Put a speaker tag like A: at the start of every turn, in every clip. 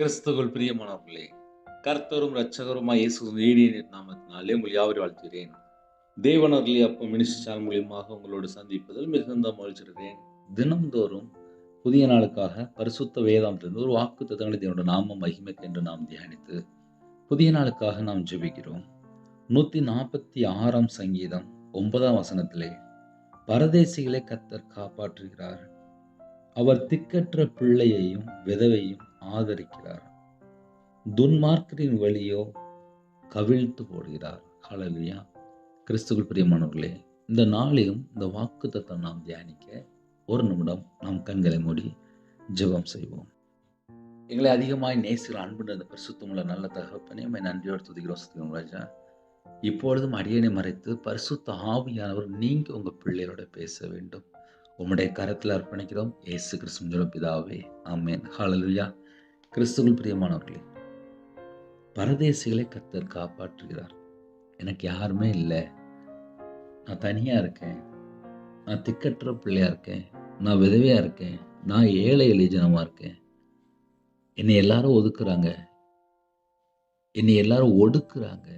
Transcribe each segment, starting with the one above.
A: கிறிஸ்துவுக்குள் பிரியமானவர்களே, கர்த்தரும் இரட்சகருமாய் இயேசுவின் இனிய நாமத்தினாலே உங்கள் யாவரையும் வாழ்த்துகிறேன். தேவனருளிய அப்பம் மினிஸ்ட்ரி சேனல் மூலியமாக உங்களோடு சந்திப்பதில் மிகுந்த மகிழ்ச்சியடைகிறேன். தினம்தோறும் புதிய நாளுக்காக பரிசுத்த வேதாந்தத்திலிருந்து ஒரு வாக்குத்தத்தங்களை தேவனுடைய நாம மகிமைக்கு என்று நாம் தியானித்து புதிய நாளுக்காக நாம் ஜெபிக்கிறோம். 146ஆம் சங்கீதம் 9ஆம் வசனத்திலே, பரதேசிகளை கர்த்தர் காப்பாற்றுகிறார், அவர் திக்கற்ற பிள்ளையையும் விதவையும் ஆதரிக்கிறார், துன்மார்க்கரின் வழியோ கவிழ்த்து போடுகிறார். ஹல்லேலூயா. கிறிஸ்துவுக்குள் பிரியமானவர்களே, இந்த நாளிலும் இந்த வாக்குத்தத்தம் நாம் தியானிக்க ஒரு நிமிடம் நாம் கண்களை மூடி ஜெபம் செய்வோம். எங்களை அதிகமாய் நேசிக்கிற அன்புள்ள அந்த பரிசுத்தமுள்ள நல்ல தகப்பனே, உம்மை நன்றியோடு துதிக்கிறோம் ராஜா. இப்பொழுதும் அடியேனை மறைத்து பரிசுத்த ஆவியானவர் நீங்க உங்க பிள்ளைகளோட பேச வேண்டும். உம்முடைய கரத்தில் அர்ப்பணிக்கிறோம். இயேசு கிறிஸ்து பிதாவே, ஆமென். ஹல்லேலூயா. கிறிஸ்துவுக்குள் பிரியமானவர்களே, பரதேசிகளை கர்த்தர் காப்பாற்றுகிறார். எனக்கு யாருமே இல்லை, நான் தனியா இருக்கேன், நான் திக்கற்ற பிள்ளையா இருக்கேன், நான் விதவையா இருக்கேன், நான் ஏழை எளிய ஜனமா இருக்கேன், என்னை எல்லாரும் ஒதுக்குறாங்க, என்னை எல்லாரும் ஒடுக்குறாங்க,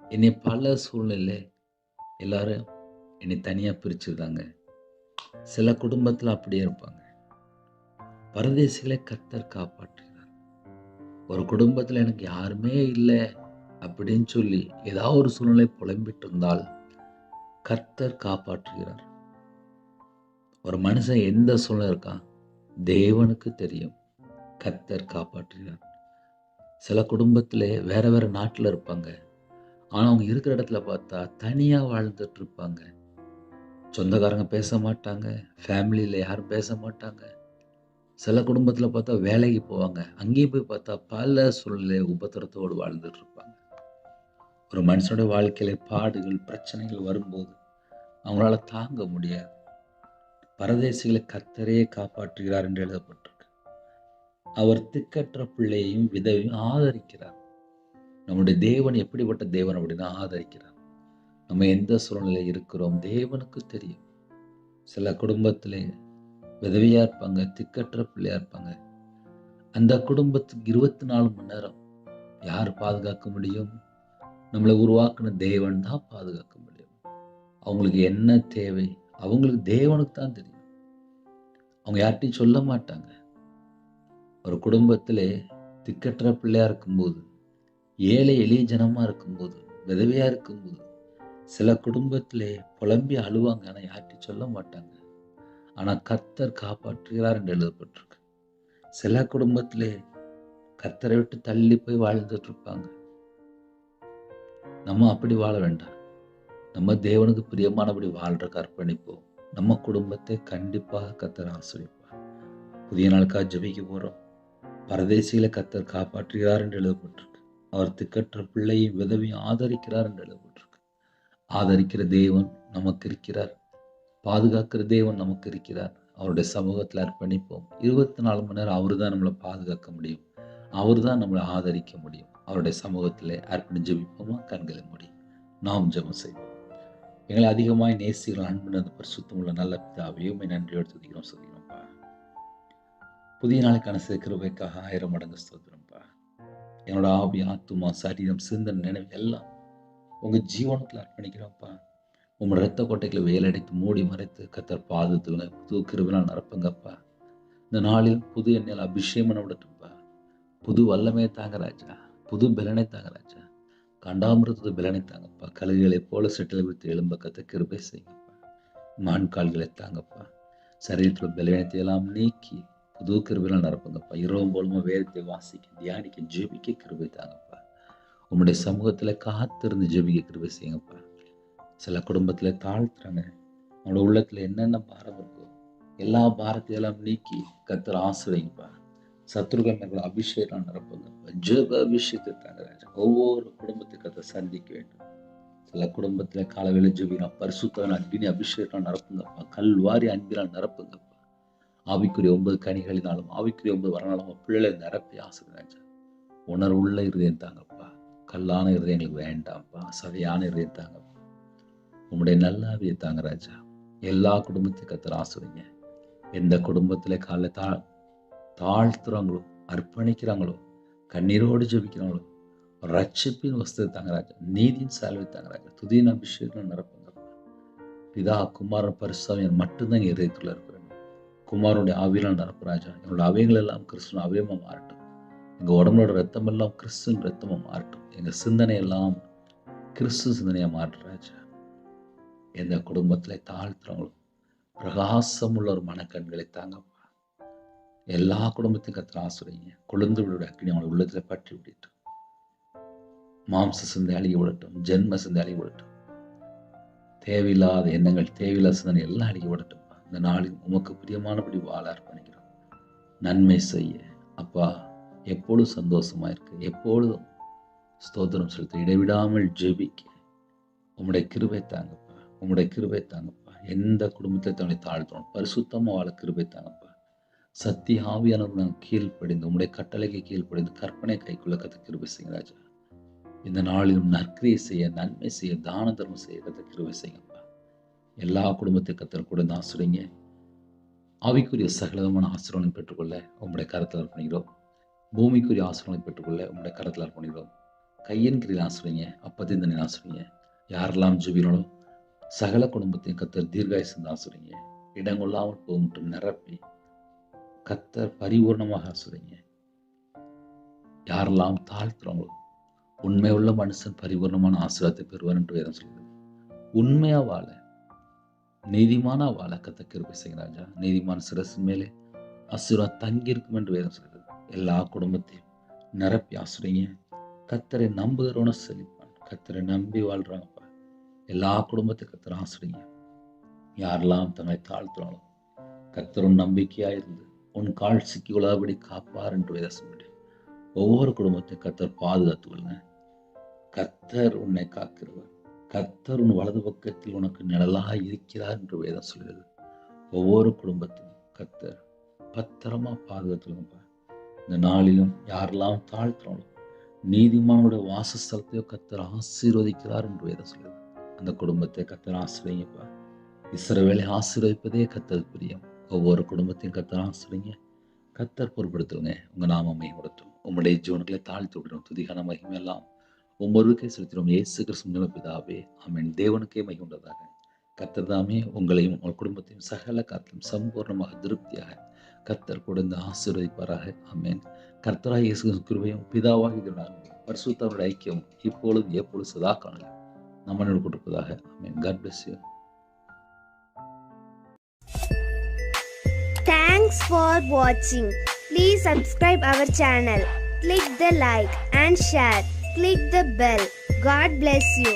A: என்னை பல சூழ்நிலை எல்லாரும் என்னை தனியா பிரிச்சிருந்தாங்க. சில குடும்பத்துல அப்படியே இருப்பாங்க. பரதேசிகளை கர்த்தர் காப்பாற்றுகிறார். ஒரு குடும்பத்துல எனக்கு யாருமே இல்லை அப்படின்னு சொல்லி ஏதாவது ஒரு சூழ்நிலை புலம்பிட்டு இருந்தால் கர்த்தர் காப்பாற்றுகிறார். ஒரு மனுஷன் எந்த சூழ்நிலை இருக்கான் தேவனுக்கு தெரியும். கர்த்தர் காப்பாற்றுகிறார். சில குடும்பத்திலே வேற வேற நாட்டுல இருப்பாங்க. ஆனா அவங்க இருக்கிற இடத்துல பார்த்தா தனியா வாழ்ந்துட்டு இருப்பாங்க. சொந்தக்காரங்க பேச மாட்டாங்க, ஃபேமிலியில யாரும் பேச மாட்டாங்க. சில குடும்பத்தில் பார்த்தா வேலைக்கு போவாங்க, அங்கேயும் போய் பார்த்தா பல சூழ்நிலை உபத்திரத்தோடு வாழ்ந்துட்டு இருப்பாங்க. ஒரு மனுஷனோட வாழ்க்கையில பாடுகள் பிரச்சனைகள் வரும்போது அவங்களால தாங்க முடியாது. பரதேசிகளை கர்த்தரே காப்பாற்றுகிறார் என்று எழுதப்பட்டிருக்கு. அவர் திக்கற்ற பிள்ளையையும் விதவையும் ஆதரிக்கிறார். நம்முடைய தேவன் எப்படிப்பட்ட தேவன் அப்படின்னா ஆதரிக்கிறார். நம்ம எந்த சூழ்நிலை இருக்கிறோம் தேவனுக்கு தெரியும். சில குடும்பத்திலே விதவையா இருப்பாங்க, திக்கற்ற பிள்ளையா இருப்பாங்க. அந்த குடும்பத்துக்கு 24 மணி நேரம் யார் பாதுகாக்க முடியும்? நம்மளை உருவாக்குன தேவன் தான் பாதுகாக்க முடியும். அவங்களுக்கு என்ன தேவை அவங்களுக்கு தேவனுக்கு தான் தெரியும். அவங்க யார்கிட்டையும் சொல்ல மாட்டாங்க. ஒரு குடும்பத்திலே திக்கற்ற பிள்ளையா இருக்கும்போது, ஏழை எளிய ஜனமா இருக்கும்போது, விதவையா இருக்கும்போது, சில குடும்பத்திலே புலம்பி அழுவாங்க, ஆனா யார்கிட்டையும் சொல்ல மாட்டாங்க. ஆனா கர்த்தர் காப்பாற்றுகிறார் என்று எழுதப்பட்டிருக்கு. சில குடும்பத்திலே கர்த்தரை விட்டு தள்ளி போய் வாழ்ந்துட்டு இருப்பாங்க. நம்ம அப்படி வாழ வேண்டாம். நம்ம தேவனுக்கு பிரியமானபடி வாழ்றதுக்கு அர்ப்பணிப்போம். நம்ம குடும்பத்தை கண்டிப்பாக கர்த்தர் ஆசீர்வதிப்பார். புதிய நாளுக்காக ஜெபிக்க போறோம். பரதேசிகளை கர்த்தர் காப்பாற்றுகிறார் என்று எழுதப்பட்டிருக்கு. அவர் திக்கற்ற பிள்ளையும் விதவையும் ஆதரிக்கிறார் என்று எழுதப்பட்டிருக்கு. ஆதரிக்கிற தேவன் நமக்கு இருக்கிறார். பாதுகாக்கிற தேவன் நமக்கு இருக்கிறார். அவருடைய சமூகத்தில் அர்ப்பணிப்போம். 24 மணி நேரம் அவரு தான் நம்மளை பாதுகாக்க முடியும். அவரு தான் நம்மளை ஆதரிக்க முடியும். அவருடைய சமூகத்திலே அர்ப்பணித்து ஜெபிப்போமா? கண்களை மூடி நாம் ஜெபம் செய்வோம். எங்களை அதிகமாய் நேசிக்கிற அன்பு அந்த பரிசுத்தம் உள்ள நல்ல பிதாவே, உம்மை நன்றியோடு துதிக்கிறோம்ப்பா. புதிய நாளுக்கான கிருபைக்காக 1000 மடங்கு ஸ்தோத்திரம்ப்பா. என்னோட ஆவி, ஆத்துமா, சரீரம், சிந்தனை, நினைவு எல்லாம் உங்க ஜீவனத்தில் அர்ப்பணிக்கிறோம்ப்பா. உங்களோட ரத்த கோட்டைகளை வேலடித்து மூடி மறைத்து கர்த்தர் பாதத்துல புது கிருபையால் நிரப்புங்கப்பா. இந்த நாளில் புது எண்ணெயில் அபிஷேகம் விடட்டும்ப்பா. புது வல்லமே தாங்க ராஜா, புது பலனை தாங்க ராஜா, கண்டாமிருத்தது பலனை தாங்கப்பா. கழுகுகளை போல செட்டில் விட்டு எழும்ப கர்த்தர் கிருபை செய்யுங்கப்பா. மான் கால்களை தாங்கப்பா. சரீரத்தில் பலவீனத்தை எல்லாம் நீக்கி புது கிருபையால் நிரப்புங்கப்பா. இரவும் போலுமா வேதத்தை வாசிக்க, தியானிக்க, ஜெபிக்க கிருபை தாங்கப்பா. உங்களுடைய சமூகத்துல காத்திருந்து ஜெபிக்க கிருபை செய்யுங்கப்பா. சில குடும்பத்துல தாழ்த்துறாங்க. அவங்களோட உள்ளத்துல என்னென்ன பாரம் இருக்கோ எல்லா பாரத்தையும் எல்லாம் நீக்கி கர்த்தர் ஆசீர்வதிங்கப்பா. சத்துருக்கள் அபிஷேகம் நிரப்புங்கப்பா. ஜெப அபிஷேகத்தை தாங்க ராஜா. ஒவ்வொரு குடும்பத்துக்கு கர்த்தர் சந்திக்க வேண்டும். சில குடும்பத்துல காலவேளை ஜெபினா பரிசுத்தமான அக்னி அபிஷேகம் நிரப்புங்கப்பா. கல்வாரி அன்பினால் நிரப்புங்கப்பா. ஆவிக்குரிய 9 கனிகளினாலும் ஆவிக்குரிய 9 வரனாலும் பிள்ளைகளை நிரப்பி ஆசீர்வதிங்க. உணர்வுள்ள இருதயம் தாங்கப்பா. கல்லான இருதயங்களுக்கு வேண்டாம்ப்பா. சதையான இருதயம் தாங்கப்பா. உங்களுடைய நல்ல ஆவியை தாங்க ராஜா. எல்லா குடும்பத்தையும் கர்த்தர் ஆசீர்வதிங்க. எந்த குடும்பத்துல தாழ்த்துறாங்களோ, அர்ப்பணிக்கிறாங்களோ, கண்ணீரோடு ஜெபிக்கிறாங்களோ, ரட்சிப்பின் வஸ்திரத்தை தாங்க ராஜா, நீதியின் சால்வை தாங்க ராஜா, துதியின் அபிஷேகம் நிரப்புங்கப்பா. பிதா, குமாரன், பரிசுத்தாவியார் மட்டும்தான் எங்கள் இதயத்துக்குள்ள இருக்கிறாங்க. குமாரனுடைய ஆவியால் நிரப்பு ராஜா. என்னோட அவயங்கள் எல்லாம் கிறிஸ்துவின் அவயமா மாறட்டும். எங்கள் உடம்போட ரத்தம் எல்லாம் கிறிஸ்துவின் ரத்தமாக மாறட்டும். எங்கள் சிந்தனை எல்லாம் கிறிஸ்து சிந்தனையாக மாறட்டும் ராஜா. எந்த குடும்பத்தில் தாழ்த்துறவங்களோ பிரகாசம் உள்ள ஒரு மனக்கண்களை தாங்கப்பா. எல்லா குடும்பத்தையும் கர்த்தர் ஆசீர்வதிங்க. கொழுந்து விட அக்கினி அவங்களோட உள்ளத்தில் பற்றி விடட்டும். மாம்ச சிந்தை அழிய விடட்டும். ஜென்ம சிந்தை அழிய விடட்டும். தேவையில்லாத எண்ணங்கள், தேவையில்லாத சிந்தனை எல்லாம் அழிய விடட்டும். இந்த நாளில் உமக்கு பிரியமானபடி வாழ அர்ப்பணிக்கிறோம். நன்மை செய்ய அப்பா எப்பொழுதும் சந்தோஷமா இருக்கு, எப்பொழுதும் ஸ்தோத்திரம் செலுத்த, இடைவிடாமல் ஜெபிக்க உம்முடைய கிருபை தாங்கப்பா. உம்முடைய கிருபை தாங்கப்பா. எந்த குடும்பத்தை தன்னை தாழ்த்தணும், பரிசுத்தமாக வாழ கிருபை தாங்கப்பா. சத்திய ஆவியானவர் நாங்கள் கீழ்ப்படிந்து உம்முடைய கட்டளைக்கு கீழ்ப்படிந்து கற்பனை கைக்குள்ள கத்த கிருபை செய்யுங்க ராஜா. இந்த நாளிலும் நற்கிரியை செய்ய, நன்மை செய்ய, தான தர்மம் செய்ய கத்த கிருபை செய்யுங்கப்பா. எல்லா குடும்பத்தை கத்தர் கூட ஆசிரியங்க. ஆவிக்குரிய சகலமான ஆசீர்வாதம் பெற்றுக்கொள்ள உங்களுடைய கரத்தில் அர்ப்பணிக்கிறோம். பூமிக்குரிய ஆசீர்வாதம் பெற்றுக்கொள்ள உங்களுடைய கரத்தில் அர்ப்பணிக்கிறோம். கையின் கிரியில் ஆசிரியங்க, அப்பத்தின் தண்ணி ஆசிரியங்க. யாரெல்லாம் ஜெபினாலோ சகல குடும்பத்தையும் கத்தர் தீர்காயுசு ஆசிரியங்க. இடங்கொள்ளாமல் போக மட்டும் நிரப்பி கத்தர் பரிபூர்ணமாக ஆசிரியங்க. யாரெல்லாம் தாழ்த்துறாங்களோ உண்மை உள்ள மனுஷன் பரிபூர்ணமான ஆசீர்வாதத்தை பெறுவார் என்று வேதம் சொல்லுது. உண்மையா வாழ, நீதிமான வாழ கத்த கிருபை செய்யுங்க ராஜா. நீதிமான சிரசின் மேலே ஆசீர்வாதம் தங்கி இருக்கும் என்று வேதம் சொல்லுது. எல்லா குடும்பத்தையும் நிரப்பி ஆசிரியங்க. கத்தரை நம்புகிறவன செழிப்பான். கத்தரை நம்பி வாழ்றாங்கப்பா. எல்லா குடும்பத்தையும் கத்தரை ஆசிரியங்க. யாரெல்லாம் தங்களை தாழ்த்துறாங்களோ கத்தரும் நம்பிக்கையா இருந்து உன் கால் சிக்கி கொள்ளாதபடி காப்பார் என்று வேதம் சொல்லுது. ஒவ்வொரு குடும்பத்தையும் கத்தர் பாதுகாத்து கொள்ளுங்க. கத்தர் உன்னை காக்கிறவர். கர்த்தர் உன் வலது பக்கத்தில் உனக்கு நிழலாக இருக்கிறார் என்று வேதம் சொல்கிறது. ஒவ்வொரு குடும்பத்தையும் கர்த்தர் பத்திரமா பாதுகாத்துருங்கப்பா. இந்த நாளிலும் யாரெல்லாம் தாழ்த்துறாங்களோ நீதிமானுடைய வாசஸ்தலத்தையோ கர்த்தர் ஆசீர்வதிக்கிறார் என்று வேதம் சொல்கிறது. அந்த குடும்பத்தை கர்த்தர் ஆசீர்வதிங்கப்பா. இஸ்ரவேலை ஆசீர்வதிப்பதே கர்த்தர் பிரியம். ஒவ்வொரு குடும்பத்தையும் கர்த்தர் ஆசீர்வதிங்க. கர்த்தர் பொறுப்படுத்துங்க. உங்க நாம மகிமைப்படட்டும். உங்களுடைய ஜீவன்களை தாழ்த்தி விடுறோம். துதிகான மகிமையெல்லாம் ஒவ்வொருவருக்கே செலுத்தினோம். இயேசு கிறிஸ்து பிதாவே ஆமென். தேவனுக்கே மகிமை உண்டதாக. கர்த்தர் தாமே உங்களையும் உங்கள் குடும்பத்தையும் சகல காத்திலும் சம்பூர்ணமாக திருப்தியாக கர்த்தர் கொடுத்து ஆசீர்வதிப்பாராக. ஆமென். கர்த்தராகிய இயேசு கிருபையும் பிதாவாகிய பரிசுத்தருடைய ஐக்கியம் இப்பொழுது எப்பொழுது சதா காலம் நம்மளோடு கொடுப்பதாக. ஆமென். God bless you.
B: Thanks for watching. Please subscribe our channel. Click the like and share. Click the bell. God bless you.